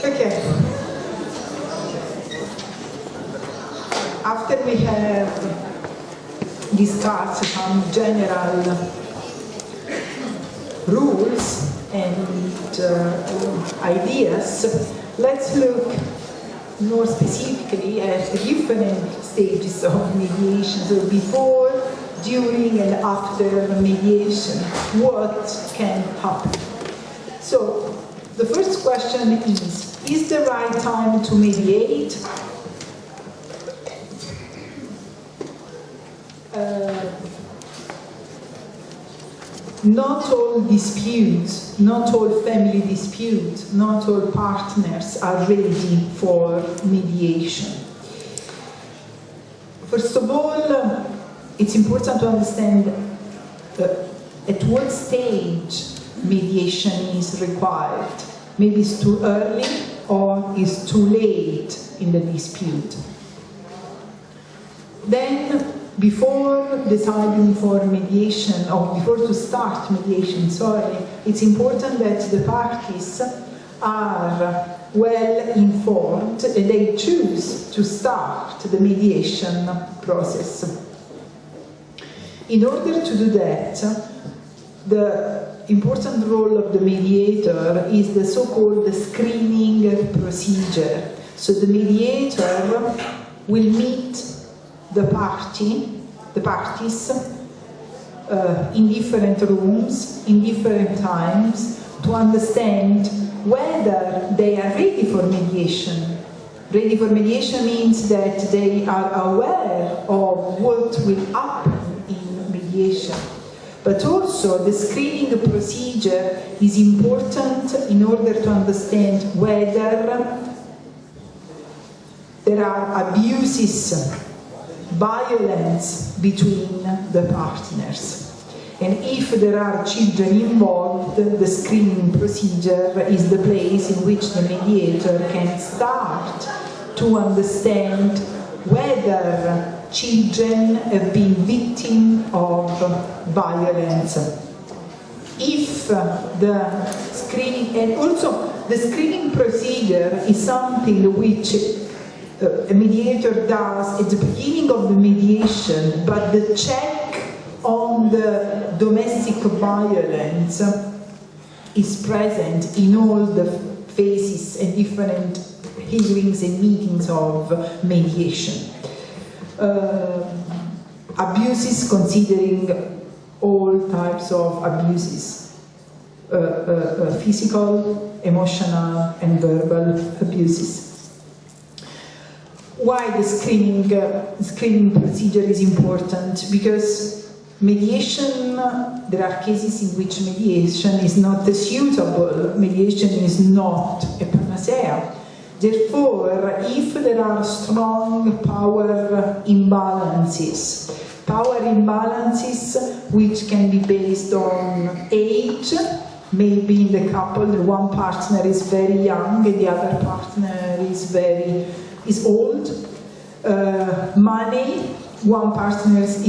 Okay. After we have discussed some general rules and ideas, let's look more specifically at the different stages of mediation. So before, during and after mediation, what can happen? So the first question is the right time to mediate? Not all disputes, not all family disputes, not all partners are ready for mediation. First of all, it's important to understand at what stage mediation is required. Maybe it's too early or it's too late in the dispute. Then, before deciding for mediation, or before to start mediation, it's important that the parties are well informed and they choose to start the mediation process. In order to do that, the important role of the mediator is the so-called screening procedure. So the mediator will meet the parties in different rooms, in different times, to understand whether they are ready for mediation. Ready for mediation means that they are aware of what will happen in mediation. But also the screening procedure is important in order to understand whether there are abuses, violence between the partners. And if there are children involved, the screening procedure is the place in which the mediator can start to understand whether children have been victims of violence. If the screening, and also the screening procedure is something which a mediator does at the beginning of the mediation, but the check on the domestic violence is present in all the phases and different hearings and meetings of mediation. Abuses, considering all types of abuses, physical, emotional, and verbal abuses. Why the screening procedure is important? Because mediation, there are cases in which mediation is not suitable, mediation is not a panacea. Therefore, if there are strong power imbalances which can be based on age, maybe in the couple, the one partner is very young and the other partner is old. Money, one partner is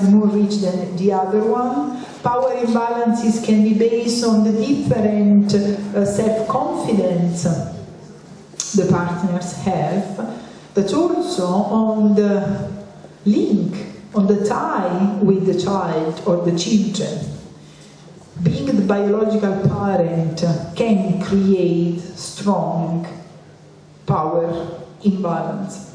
more rich than the other one. Power imbalances can be based on the different self-confidence the partners have, but also on the link, on the tie with the child or the children. Being the biological parent can create strong power imbalance.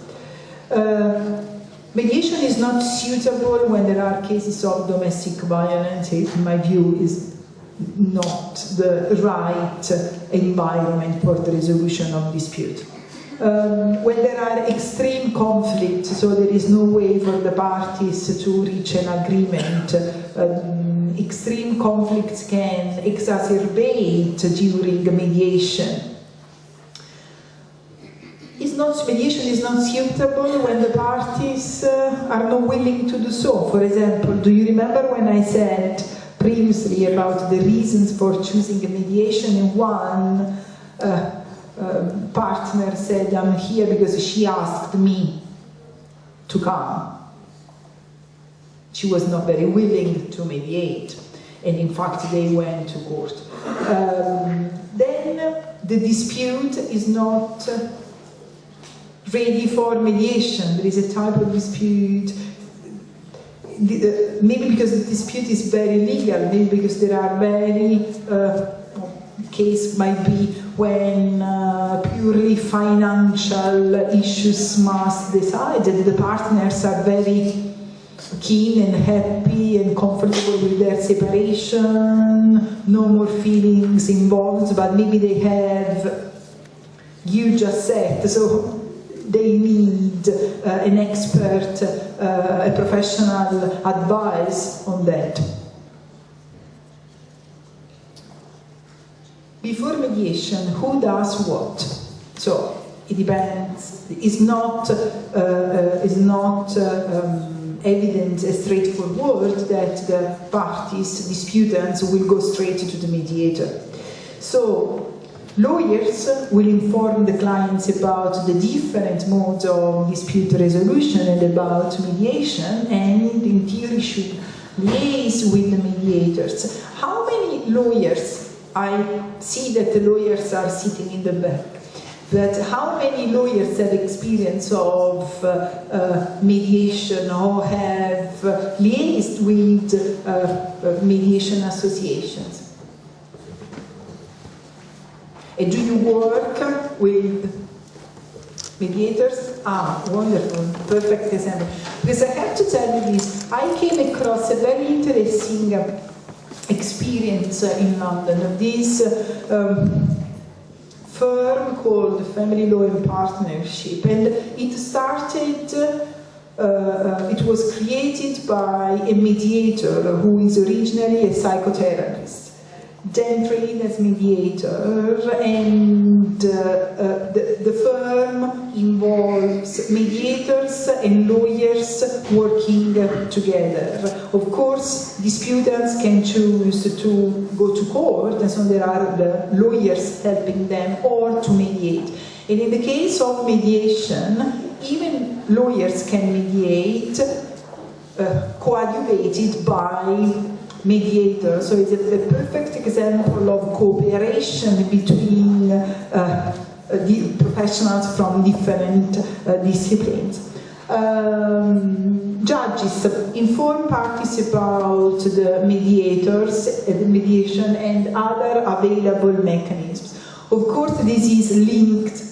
Mediation is not suitable when there are cases of domestic violence. In my view, is not the right environment for the resolution of dispute. When there are extreme conflicts, so there is no way for the parties to reach an agreement, extreme conflicts can exacerbate during mediation. Mediation is not suitable when the parties are not willing to do so. For example, do you remember when I said previously about the reasons for choosing a mediation, and one partner said, I'm here because she asked me to come. She was not very willing to mediate. and in fact they went to court. Then the dispute is not ready for mediation. There is a type of dispute, maybe because the dispute is very legal, maybe because there are very, case might be when purely financial issues must decide, and the partners are very keen and happy and comfortable with their separation, no more feelings involved, but maybe they have huge assets, so they need an expert, a professional advice on that. Before mediation, who does what? So it depends. It's not evident and straightforward that the parties, disputants, will go straight to the mediator. So lawyers will inform the clients about the different modes of dispute resolution and about mediation, and in theory should liaise with the mediators. How many lawyers? I see that the lawyers are sitting in the back, but how many lawyers have experience of mediation or have liaised with mediation associations? And do you work with mediators? Ah, wonderful, perfect example. Because I have to tell you this, I came across a very interesting experience in London of this firm called Family Law and Partnership, and it started, it was created by a mediator who is originally a psychotherapist, then trained as mediator, and the firm involves mediators and lawyers working together. Of course, disputants can choose to go to court, and so there are the lawyers helping them, or to mediate. And in the case of mediation, even lawyers can mediate, coadjuvated by mediator. So it's a perfect example of cooperation between the professionals from different disciplines. Judges inform parties about the mediators, mediation, and other available mechanisms. Of course, this is linked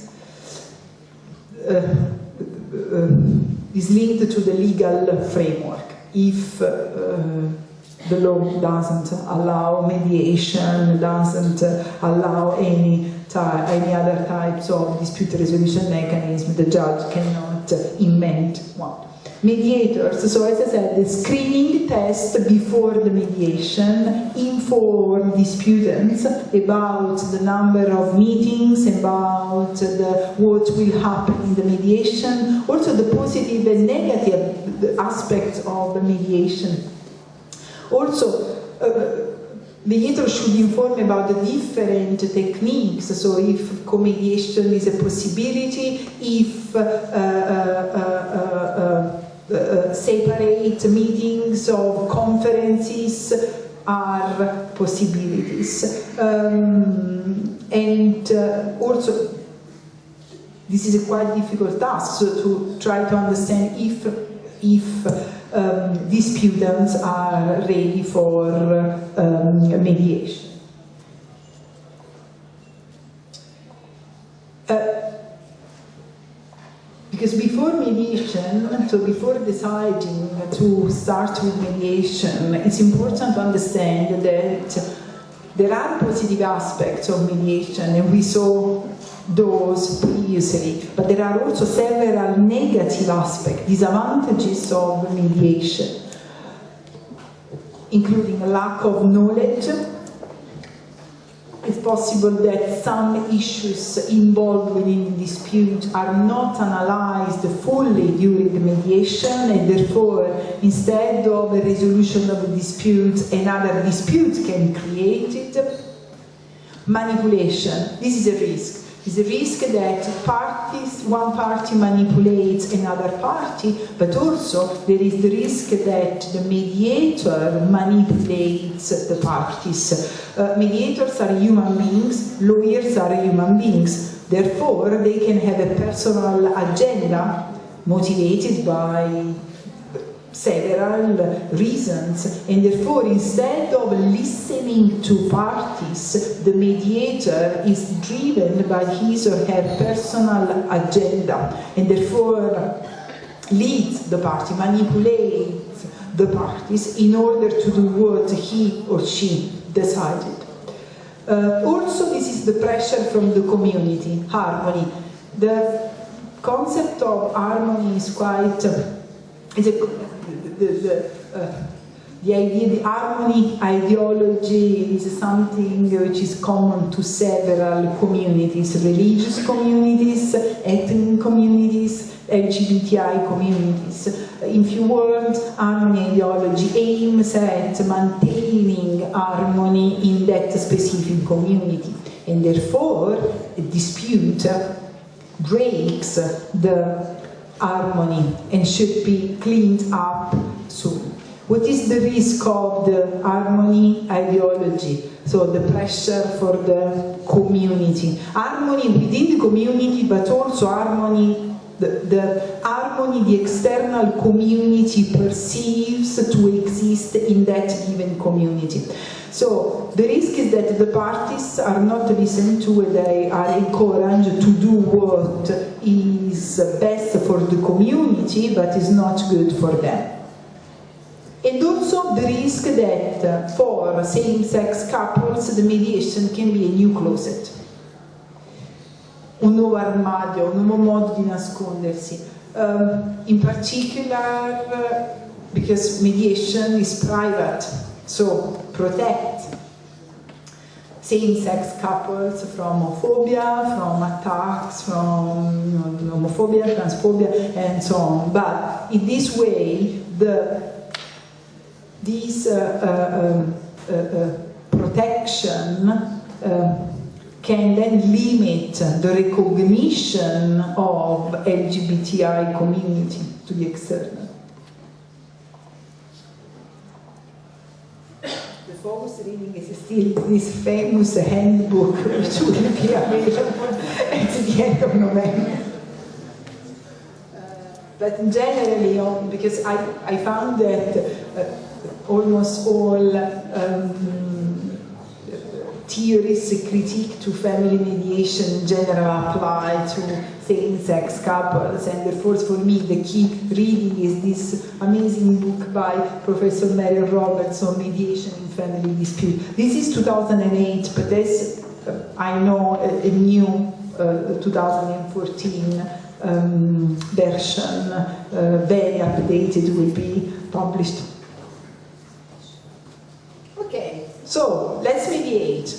to the legal framework. If the law doesn't allow mediation, doesn't allow any other types of dispute resolution mechanism, the judge cannot invent one. Mediators, so as I said, the screening test before the mediation inform disputants about the number of meetings, about what will happen in the mediation, also the positive and negative aspects of the mediation. Also, mediators should inform about the different techniques, so if co-mediation is a possibility, if separate meetings or conferences are possibilities. Also, this is a quite difficult task, so to try to understand if disputants are ready for mediation. Because before mediation, so before deciding to start with mediation, it's important to understand that there are positive aspects of mediation, and we saw those previously, but there are also several negative aspects, disadvantages of mediation, including a lack of knowledge. It's possible that some issues involved within dispute are not analyzed fully during the mediation, and therefore, instead of a resolution of a dispute, another dispute can be created. Manipulation, this is a risk. Is a risk that one party manipulates another party, but also there is the risk that the mediator manipulates the parties. Mediators are human beings, lawyers are human beings, therefore they can have a personal agenda motivated by several reasons, and therefore instead of listening to parties, the mediator is driven by his or her personal agenda, and therefore leads the party, manipulates the parties in order to do what he or she decided. Also, this is the pressure from the community, harmony. The concept of harmony is quite the idea, the harmony ideology is something which is common to several communities, religious communities, ethnic communities, LGBTI communities. In few words, harmony ideology aims at maintaining harmony in that specific community, and therefore a dispute breaks the harmony and should be cleaned up soon. What is the risk of the harmony ideology? So the pressure for the community. Harmony within the community, but also harmony, the harmony the external community perceives to exist in that given community. So the risk is that the parties are not listened to and they are encouraged to do what is best for the community but is not good for them. And also the risk that for same-sex couples the mediation can be a new closet, un nuovo armadio, un nuovo modo di nascondersi. In particular because mediation is private, so protect same-sex couples from homophobia, from attacks, from homophobia, transphobia, and so on. But in this way, this protection can then limit the recognition of LGBTI community to the external. The focus reading is still this famous handbook which will be available at the end of November. But generally, because I found that almost all theories critique to family mediation in general apply to same-sex couples, and therefore for me the key reading is this amazing book by Professor Mary Roberts on mediation in family dispute. This is 2008, but there's, I know, a new 2014 version, very updated, will be published. Okay, so let's mediate.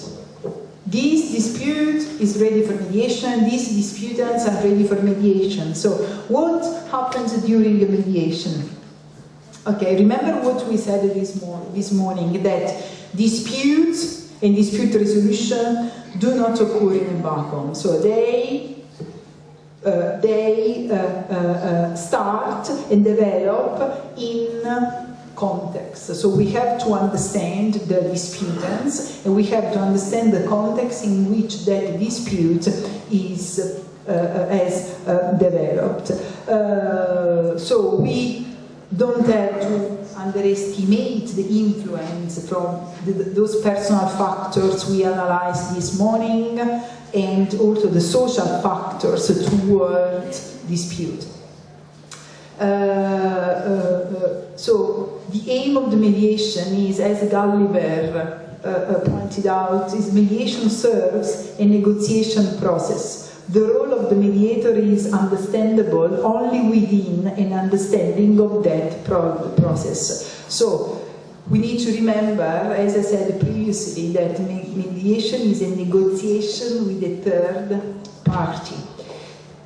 This dispute is ready for mediation, these disputants are ready for mediation. So what happens during the mediation? Okay, remember what we said this morning, that disputes and dispute resolution do not occur in a vacuum. So they start and develop in context. So we have to understand the disputants, and we have to understand the context in which that dispute is has developed. So we don't have to underestimate the influence from those personal factors we analyzed this morning, and also the social factors toward dispute. So the aim of the mediation is, as Gulliver pointed out, is mediation serves a negotiation process. The role of the mediator is understandable only within an understanding of that process. So we need to remember, as I said previously, that mediation is a negotiation with a third party.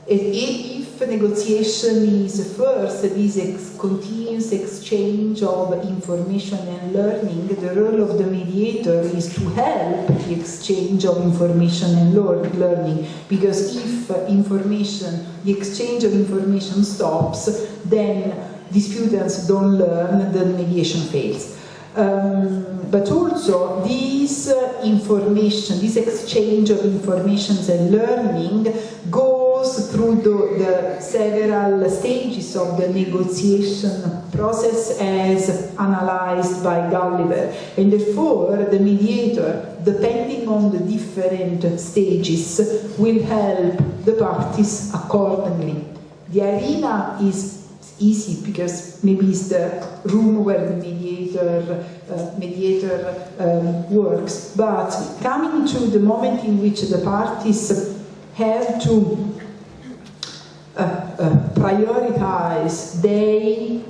And if negotiation is first this continuous exchange of information and learning, the role of the mediator is to help the exchange of information and learning, because if the exchange of information stops, then disputants don't learn, the mediation fails. But also this information, this exchange of information and learning goes through the several stages of the negotiation process as analyzed by Gulliver, and therefore the mediator, depending on the different stages, will help the parties accordingly. The arena is easy because maybe it's the room where the mediator works, but coming to the moment in which the parties have to prioritize their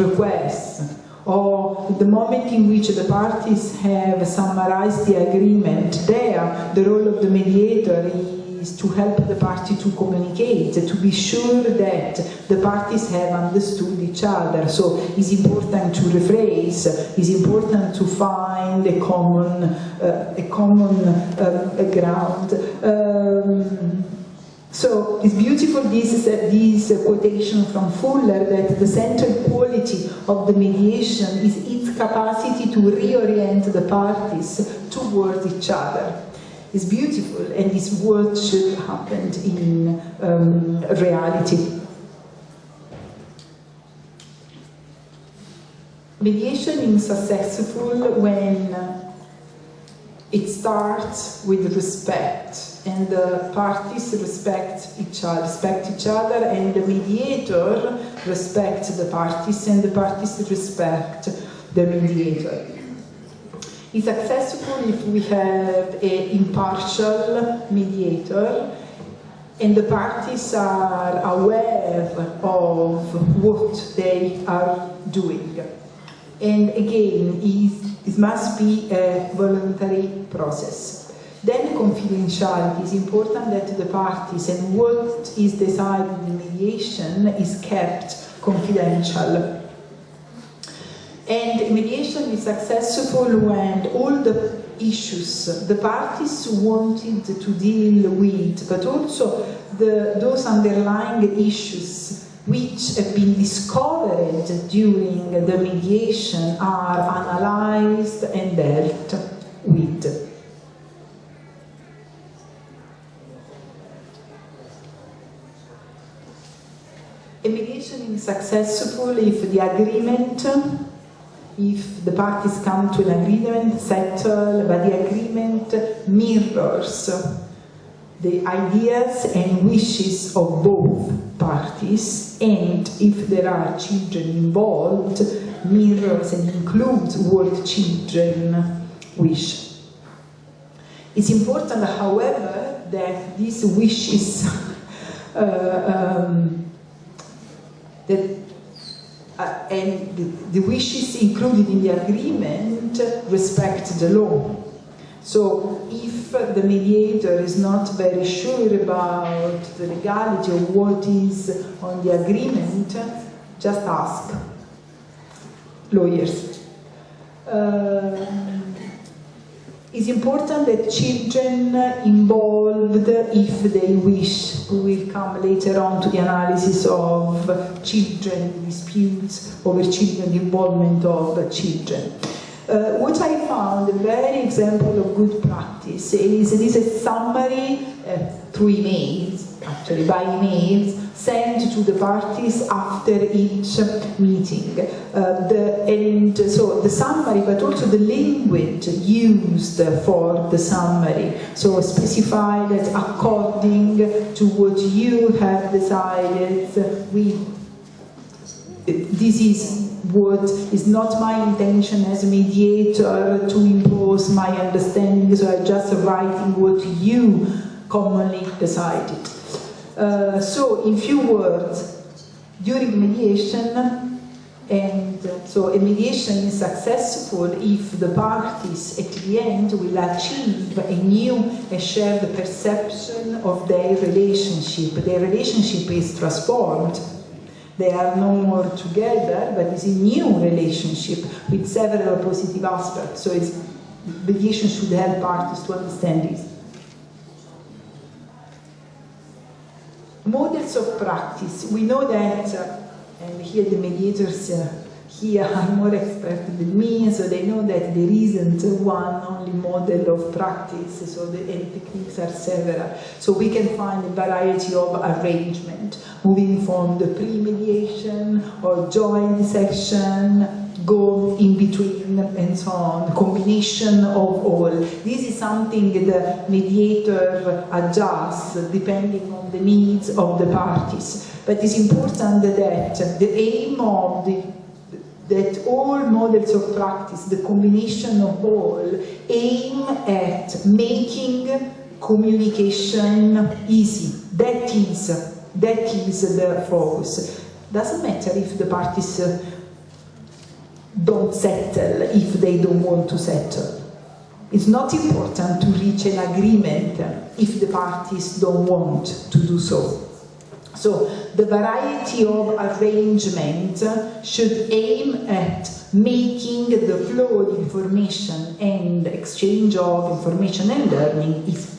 requests, or the moment in which the parties have summarized the agreement, there the role of the mediator is to help the party to communicate, to be sure that the parties have understood each other. So it's important to rephrase, it's important to find a common ground. So it's beautiful, this quotation from Fuller, that the central quality of the mediation is its capacity to reorient the parties towards each other. It's beautiful, and it's what should happen in reality. Mediation is successful when it starts with respect, and the parties respect each other, and the mediator respects the parties, and the parties respect the mediator. It's successful if we have an impartial mediator and the parties are aware of what they are doing. And again, it must be a voluntary process. Then confidentiality is important, that the parties and what is decided in mediation is kept confidential. And mediation is successful when all the issues the parties wanted to deal with, but also those underlying issues which have been discovered during the mediation are analyzed and dealt with. A mediation is successful if the parties come to an agreement, settle, but the agreement mirrors the ideas and wishes of both parties, and if there are children involved, mirrors and includes what children wish. It's important, however, that these wishes and the wishes included in the agreement respect the law. So if the mediator is not very sure about the legality of what is on the agreement, just ask lawyers. It's important that children involved, if they wish, we will come later on to the analysis of children disputes over children, the involvement of children. What I found, a very example of good practice, is this a summary through emails, actually by emails, sent to the parties after each meeting. So the summary, but also the language used for the summary. So specify that according to what you have decided, this is what is not my intention as a mediator to impose my understanding, so I'm just writing what you commonly decided. So in few words, during mediation, and so a mediation is successful if the parties at the end will achieve a new and shared perception of their relationship. Their relationship is transformed. They are no more together, but it's a new relationship with several positive aspects. So it's mediation should help parties to understand this. Models of practice. We know that, and here the mediators here are more expert than me, so they know that there isn't one only model of practice, so the techniques are several. So we can find a variety of arrangement, moving from the pre-mediation or joint section, go in between and so on, combination of all. This is something the mediator adjusts depending on the needs of the parties. But it's important that the aim of that all models of practice, the combination of all, aim at making communication easy. That is the focus. Doesn't matter if the parties don't settle, if they don't want to settle. It's not important to reach an agreement if the parties don't want to do so. So the variety of arrangement should aim at making the flow of information and exchange of information and learning easy.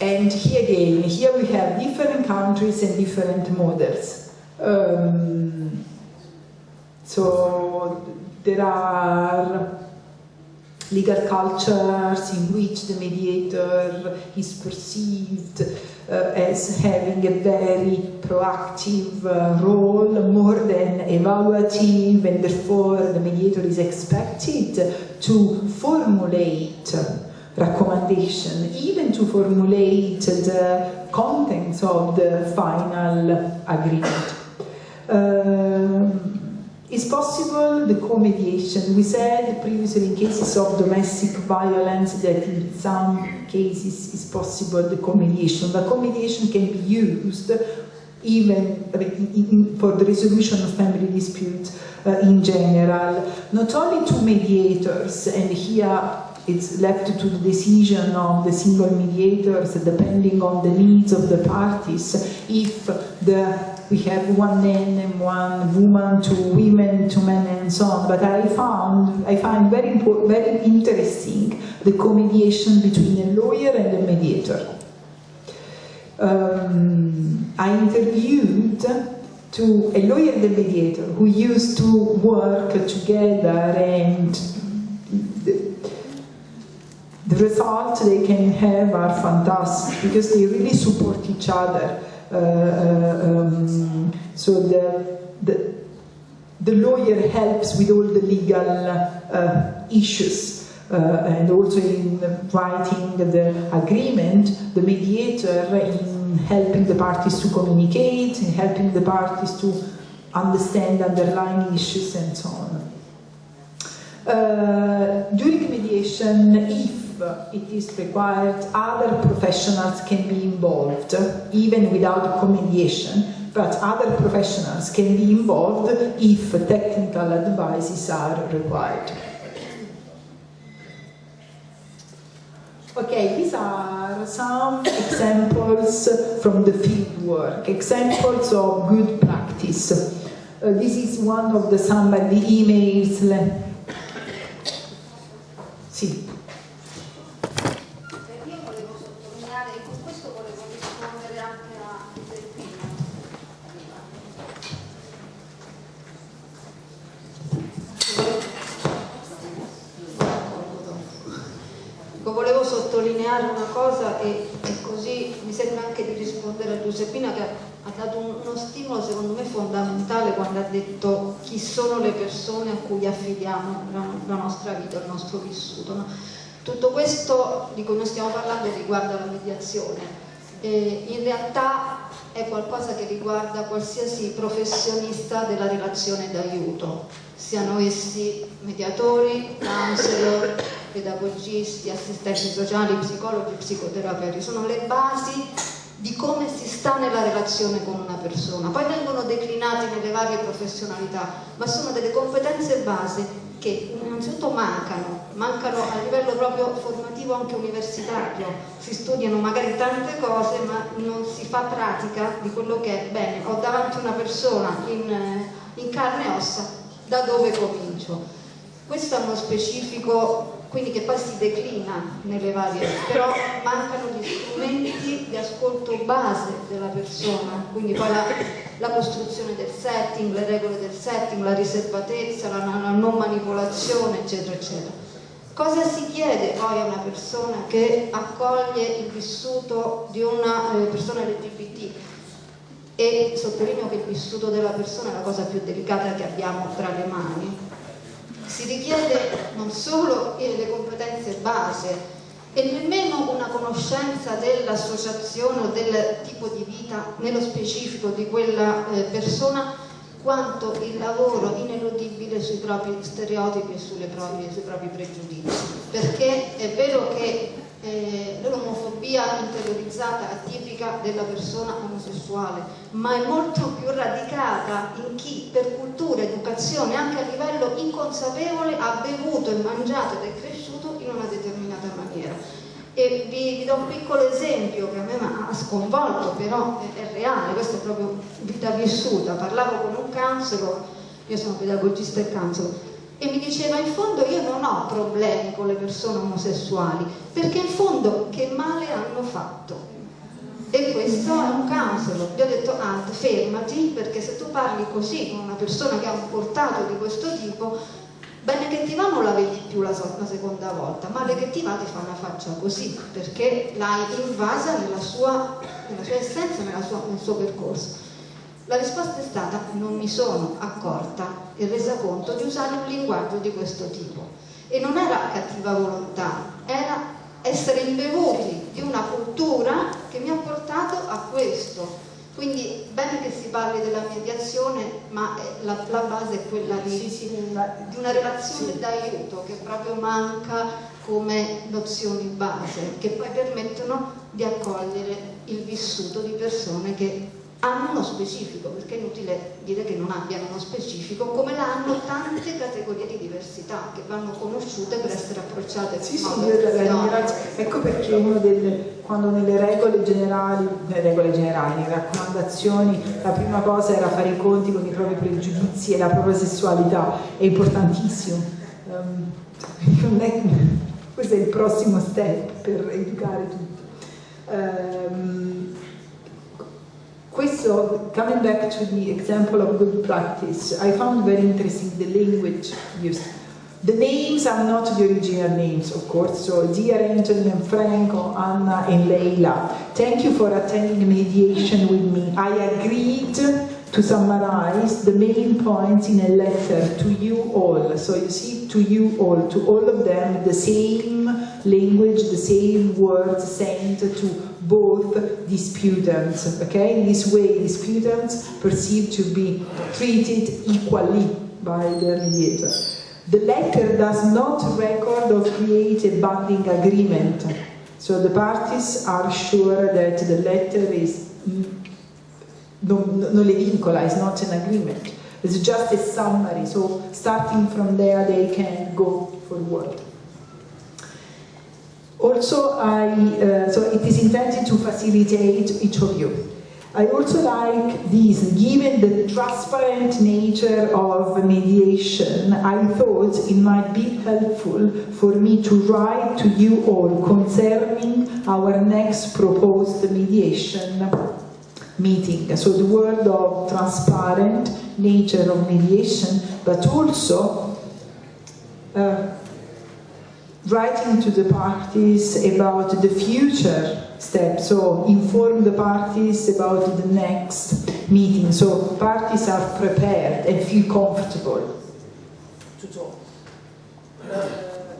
And here again, here we have different countries and different models. So there are legal cultures in which the mediator is perceived as having a very proactive role, more than evaluative, and therefore the mediator is expected to formulate recommendation, even to formulate the contents of the final agreement. Is possible the co-mediation? We said previously in cases of domestic violence that in some cases is possible the co-mediation. The co-mediation can be used even for the resolution of family disputes in general. Not only to mediators, and here it's left to the decision of the single mediators depending on the needs of the parties, if we have one man and one woman, two women, two men, and so on. But I find very interesting the co-mediation between a lawyer and a mediator. I interviewed a lawyer and a mediator who used to work together, and the results they can have are fantastic because they really support each other. So the lawyer helps with all the legal issues and also in writing the agreement, the mediator in helping the parties to communicate, in helping the parties to understand underlying issues and so on. During mediation, if it is required, other professionals can be involved, even without co-mediation, but other professionals can be involved if technical advices are required. Okay, these are some examples from the field work, examples of good practice. This is one of the somebody emails. Sì. Volevo sottolineare una cosa e così mi sembra anche di rispondere a Giuseppina, che ha dato uno stimolo secondo me fondamentale quando ha detto chi sono le persone a cui affidiamo la nostra vita, il nostro vissuto, no? Tutto questo di cui noi stiamo parlando riguarda la mediazione, in realtà è qualcosa che riguarda qualsiasi professionista della relazione d'aiuto, siano essi mediatori, counselor, pedagogisti, assistenti sociali, psicologi, psicoterapeuti. Sono le basi di come si sta nella relazione con una persona. Poi vengono declinati nelle varie professionalità, ma sono delle competenze base che innanzitutto mancano a livello proprio formativo, anche universitario. Si studiano magari tante cose, ma non si fa pratica di quello che è. Bene, ho davanti una persona in carne e ossa, da dove comincio? Questo è uno specifico, quindi che poi si declina nelle varie, però mancano gli strumenti di ascolto base della persona, quindi poi la costruzione del setting, le regole del setting, la riservatezza, la non manipolazione, eccetera, eccetera. Cosa si chiede poi a una persona che accoglie il vissuto di una persona LGBT? E sottolineo che il vissuto della persona è la cosa più delicata che abbiamo tra le mani. Si richiede non solo le competenze base e nemmeno una conoscenza dell'associazione o del tipo di vita nello specifico di quella persona, quanto il lavoro ineludibile sui propri stereotipi e sui propri pregiudizi. Perché è vero che l'omofobia interiorizzata è tipica della persona omosessuale, ma è molto più radicata in chi per cultura, educazione, anche a livello inconsapevole ha bevuto e mangiato ed è cresciuto in una determinata maniera. E vi do un piccolo esempio che a me ha sconvolto, però è reale, questa è proprio vita vissuta. Parlavo con un counselor, io sono pedagogista e counselor, e mi diceva: in fondo io non ho problemi con le persone omosessuali, perché in fondo che male hanno fatto? E questo è un counselor. Gli ho detto: Ant, fermati, perché se tu parli così con una persona che ha un portato di questo tipo, bene che ti va non la vedi più la seconda volta, male che ti va ti fa una faccia così, perché l'hai invasa nella sua essenza, nel suo percorso. La risposta è stata: non mi sono accorta e resa conto di usare un linguaggio di questo tipo. E non era cattiva volontà, era essere imbevuti di una cultura che mi ha portato a questo. Quindi bene che si parli della mediazione, ma la base è quella di una relazione d'aiuto che proprio manca come nozioni base, che poi permettono di accogliere il vissuto di persone che hanno uno specifico, perché è inutile dire che non abbiano uno specifico, come l'hanno tante categorie di diversità che vanno conosciute per essere approcciate in modo ecco perché quando nelle regole generali, nelle raccomandazioni, la prima cosa era fare i conti con i propri pregiudizi e la propria sessualità, è importantissimo. Questo è il prossimo step per educare tutti. Questo, coming back to the example of good practice, I found very interesting the language used. The names are not the original names, of course, so dear Anthony and Franco, Anna and Leila, thank you for attending mediation with me. I agreed to summarize the main points in a letter to you all. So you see, to you all, to all of them, the same language, the same words sent to both disputants. Okay, in this way, disputants perceive to be treated equally by the mediator. The letter does not record or create a binding agreement, so the parties are sure that the letter is non le vincola, is not an agreement. It's just a summary, so starting from there they can go forward. Also, so it is intended to facilitate each of you. I also like this, given the transparent nature of mediation, I thought it might be helpful for me to write to you all concerning our next proposed mediation meeting. So the word of transparent nature of mediation, but also writing to the parties about the future steps, so inform the parties about the next meeting, so parties are prepared and feel comfortable to talk.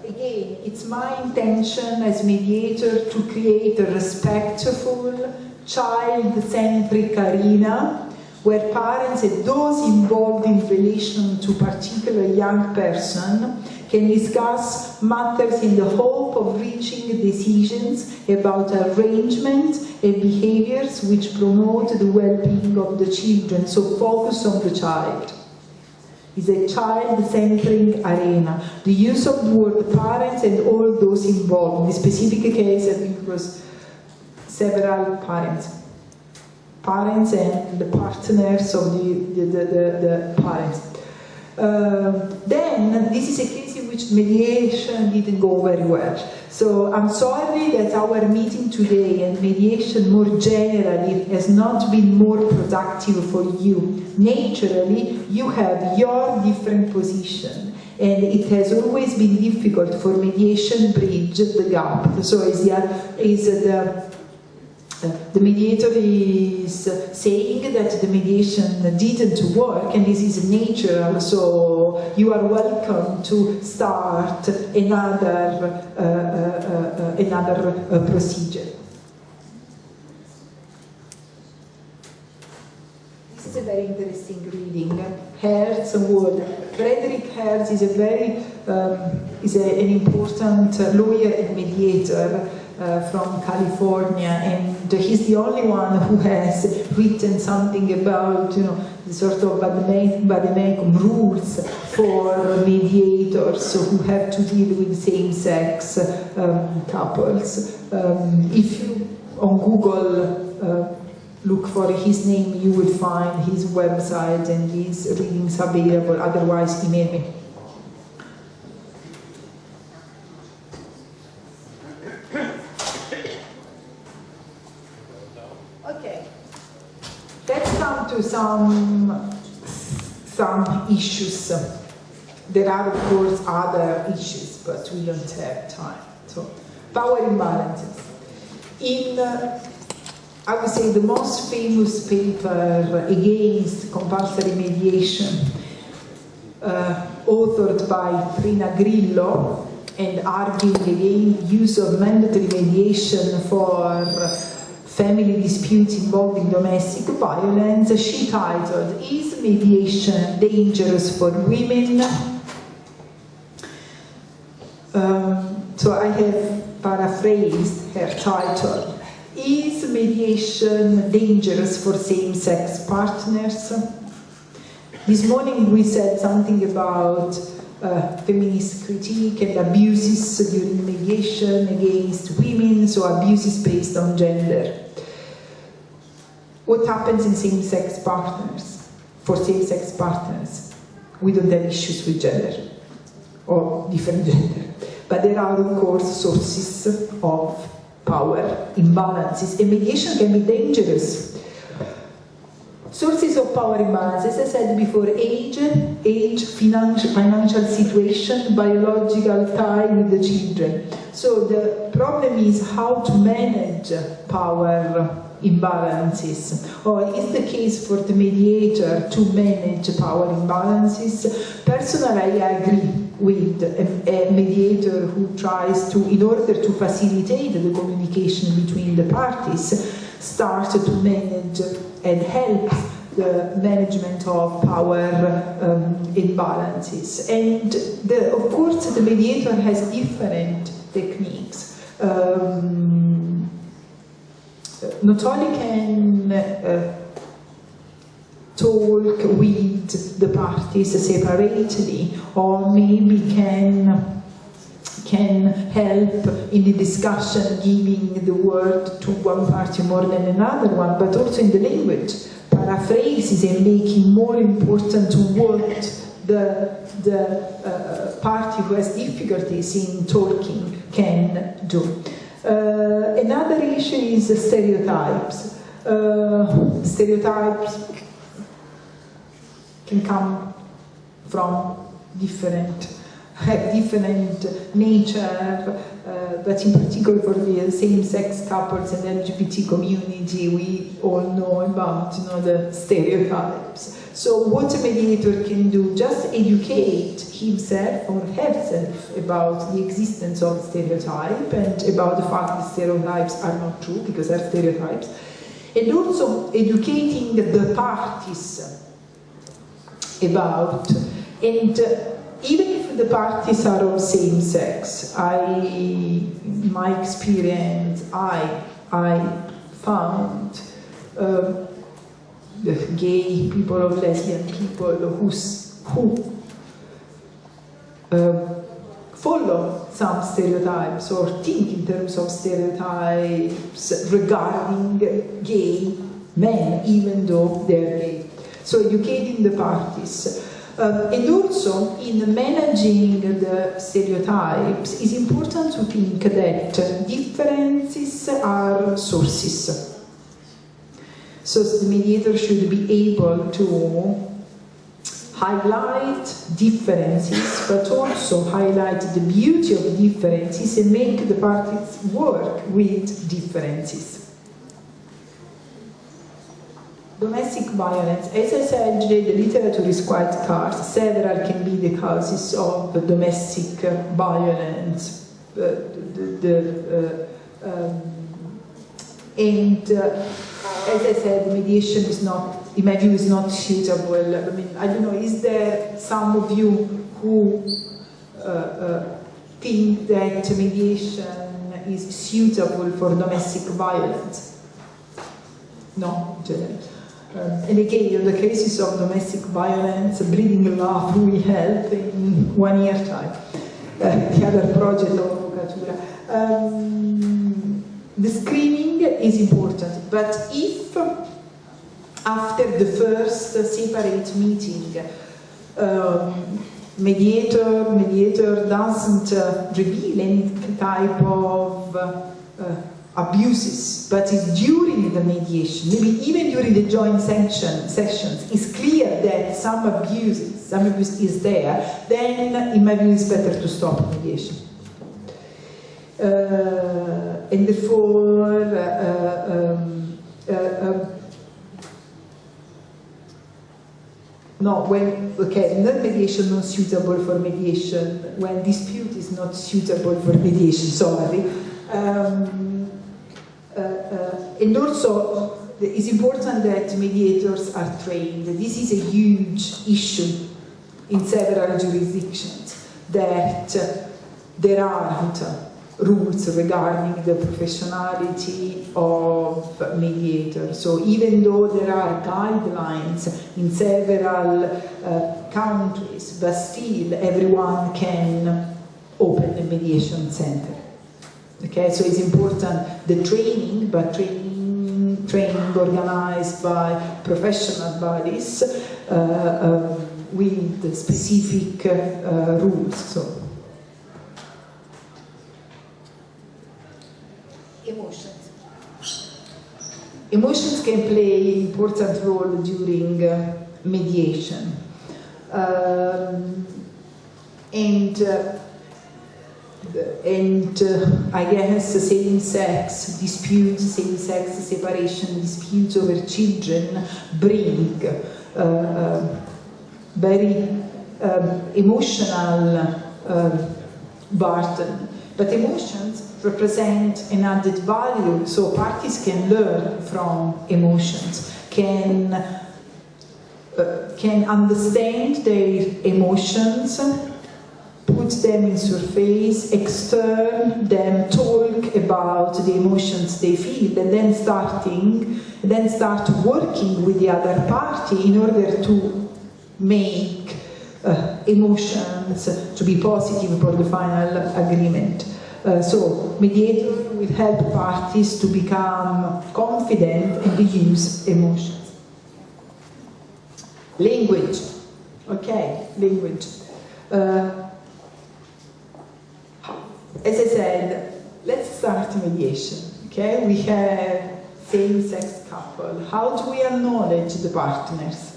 Again, it's my intention as mediator to create a respectful, child-centric arena where parents and those involved in relation to particular young person can discuss matters in the hope of reaching decisions about arrangement and behaviors which promote the well-being of the children, so focus on the child. It's a child-centric arena. The use of the word parents and all those involved. In this specific case, I think it was several parents. Parents and the partners of the parents. Then, this is a case in which mediation didn't go very well. So I'm sorry that our meeting today and mediation more generally has not been more productive for you. Naturally, you have your different position, and it has always been difficult for mediation bridge the gap. So the mediator is saying that the mediation didn't work, and this is natural, so you are welcome to start another procedure. This is a very interesting reading. Hertz word. Frederick Hertz is an important lawyer and mediator from California, and he's the only one who has written something about, the sort of vademecum rules for mediators who have to deal with same-sex couples. If you on Google look for his name, you will find his website and his readings available. Otherwise, email me. To some issues. There are of course other issues, but we don't have time. So, power imbalances. In I would say the most famous paper against compulsory mediation, authored by Trina Grillo and arguing against use of mandatory mediation for family disputes involving domestic violence, she titled, "Is mediation dangerous for women?" So I have paraphrased her title. Is mediation dangerous for same-sex partners? This morning we said something about feminist critique and abuses during mediation against women, so abuses based on gender. What happens in same-sex partners? For same-sex partners, we don't have issues with gender or different gender, but there are of course sources of power imbalances, and mediation can be dangerous. Sources of power imbalances, as I said before, age, financial situation, biological tie with the children. So the problem is how to manage power imbalances, or is the case for the mediator to manage power imbalances? Personally, I agree with a mediator who tries to, in order to facilitate the communication between the parties, start to manage and help the management of power imbalances. And of course the mediator has different techniques. Not only can talk with the parties separately, or maybe can help in the discussion, giving the word to one party more than another one, but also in the language, paraphrases, and making more important what the party who has difficulties in talking can do. Another issue is stereotypes. Stereotypes can come from different nature, but in particular for the same-sex couples and LGBT community, we all know about the stereotypes. So what a mediator can do, just educate himself or herself about the existence of stereotype and about the fact that stereotypes are not true because they're stereotypes, and also educating the parties about, and even if the parties are of same sex, in my experience, I found the gay people or lesbian people who follow some stereotypes or think in terms of stereotypes regarding gay men, even though they're gay. So educating the parties. And also, in managing the stereotypes, it's important to think that differences are sources. So the mediator should be able to highlight differences, but also highlight the beauty of differences and make the parties work with differences. Domestic violence. As I said, the literature is quite scarce. Several can be the causes of domestic violence. As I said, mediation is not, in my view, is not suitable. I mean, I don't know, is there some of you who think that mediation is suitable for domestic violence? No, generally. And again, in the cases of domestic violence, Bleeding Love will help in 1 year time. The other project of Avvocatura. The screening is important, but if after the first separate meeting, mediator doesn't reveal any type of abuses, but it's during the mediation, maybe even during the joint sessions, it's clear that some abuse is there, then in my view it's better to stop mediation. And therefore, non-mediation not suitable for mediation, when dispute is not suitable for mediation, sorry. And also, it's important that mediators are trained. This is a huge issue in several jurisdictions, that there aren't rules regarding the professionality of mediators. So even though there are guidelines in several countries, but still everyone can open a mediation center. Okay, so it's important the training, but training organized by professional bodies with specific rules. So. Emotions. Emotions can play an important role during mediation. I guess same-sex disputes, same-sex separation disputes over children bring very emotional burden. But emotions represent an added value, so parties can learn from emotions, can understand their emotions, put them in surface, extern them, talk about the emotions they feel, and then start working with the other party in order to make emotions to be positive for the final agreement. So mediator will help parties to become confident and use emotions. Language. Okay, language. As I said, let's start mediation. Okay, we have same-sex couple. How do we acknowledge the partners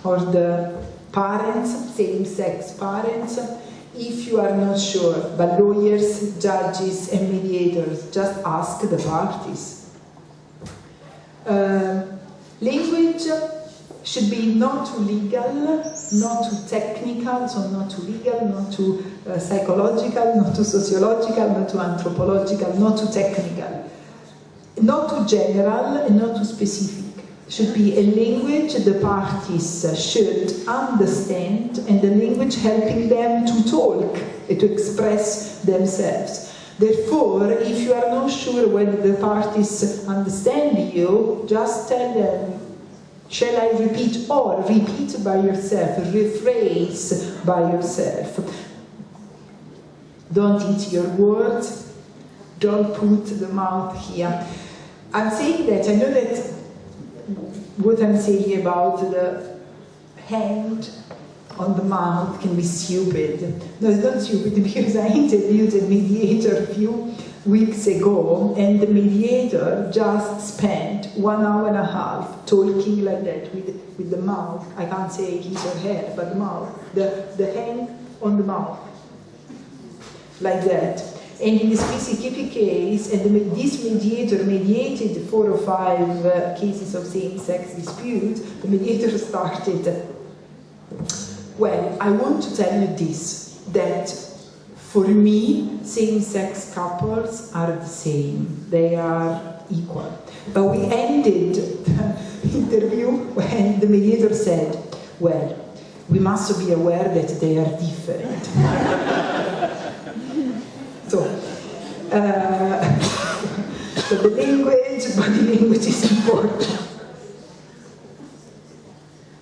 or the parents, same-sex parents? If you are not sure, but lawyers, judges, and mediators, just ask the parties. Language should be not too legal, not too technical, so not too legal, not too psychological, not too sociological, not too anthropological, not too technical, not too general, and not too specific. Should be a language the parties should understand, and a language helping them to talk, to express themselves. Therefore, if you are not sure whether the parties understand you, just tell them, shall I repeat, or repeat by yourself, rephrase by yourself. Don't eat your words, don't put the mouth here. I'm saying that, I know that what I'm saying about the hand on the mouth can be stupid. No, it's not stupid, because I interviewed a mediator a few weeks ago, and the mediator just spent 1 hour and a half talking like that with the mouth. I can't say his or her, but the mouth, the hand on the mouth, like that. And in the specific case, and this mediator mediated 4 or 5 cases of same-sex dispute, the mediator started, well, I want to tell you this, that for me, same-sex couples are the same. They are equal. But we ended the interview when the mediator said, well, we must be aware that they are different. So the language, body language is important.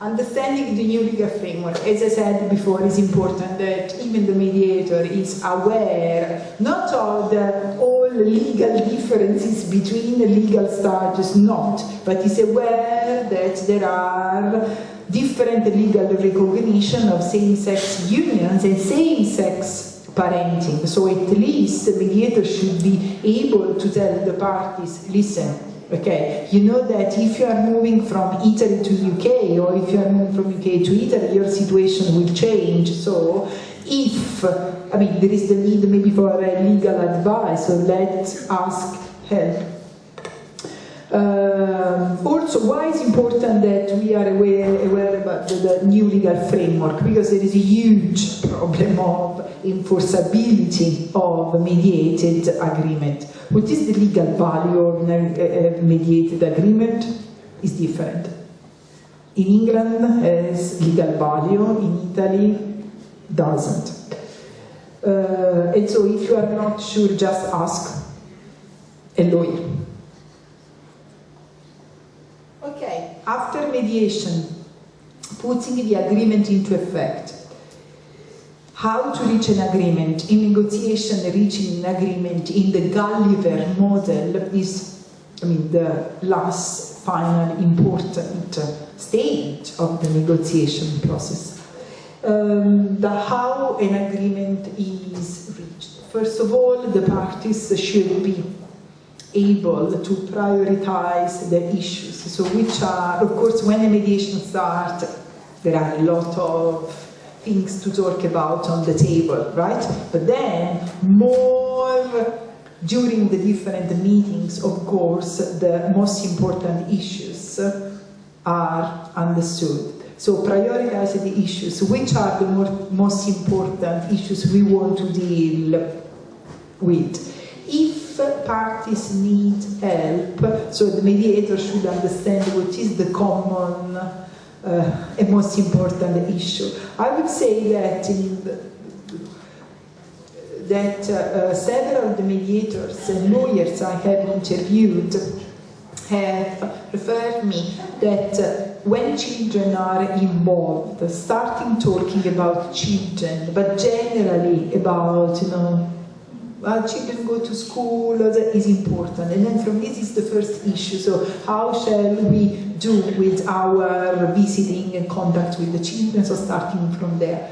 Understanding the new legal framework, as I said before, is important, that even the mediator is aware not of all legal differences between the legal status, but is aware that there are different legal recognition of same-sex unions and same-sex parenting. So at least the mediator should be able to tell the parties, listen, okay, you know that if you are moving from Italy to UK, or if you are moving from UK to Italy, your situation will change. So if, I mean, there is the need maybe for legal advice, so let's ask help. Also, why is it important that we are aware about the new legal framework? Because there is a huge problem of enforceability of mediated agreement. What is the legal value of a mediated agreement? Is different. In England, has legal value. In Italy, doesn't. And so, if you are not sure, just ask a lawyer. Okay, after mediation, putting the agreement into effect. How to reach an agreement? In negotiation, reaching an agreement in the Gulliver model is, I mean, the last, final, important stage of the negotiation process. How an agreement is reached. First of all, the parties should be able to prioritize the issues. So which are, of course, when a mediation starts, there are a lot of things to talk about on the table, right? But then, more during the different meetings, of course, the most important issues are understood. So prioritize the issues. Which are the most important issues we want to deal with? If parties need help, so the mediator should understand what is the common and most important issue. I would say that several of the mediators and lawyers I have interviewed have referred me that when children are involved, starting talking about children, but generally about, children go to school, that is important. And then from this is the first issue. So how shall we do with our visiting and contact with the children? So starting from there.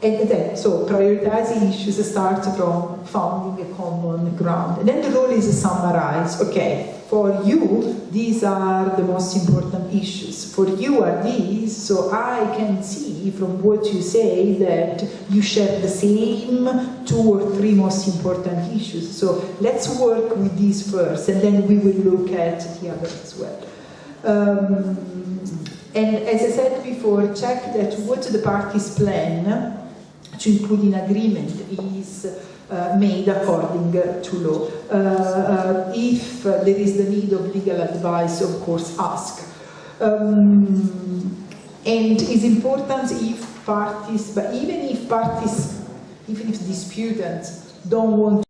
And then, so prioritizing issues starts from finding a common ground. And then the role is summarize. Okay, for you, these are the most important issues. For you are these, so I can see from what you say that you share the same 2 or 3 most important issues. So let's work with these first, and then we will look at the others as well. And as I said before, check that what the parties plan to include in agreement is made according to law. If there is the need of legal advice, of course, ask. And it's important if parties, but even if disputants don't want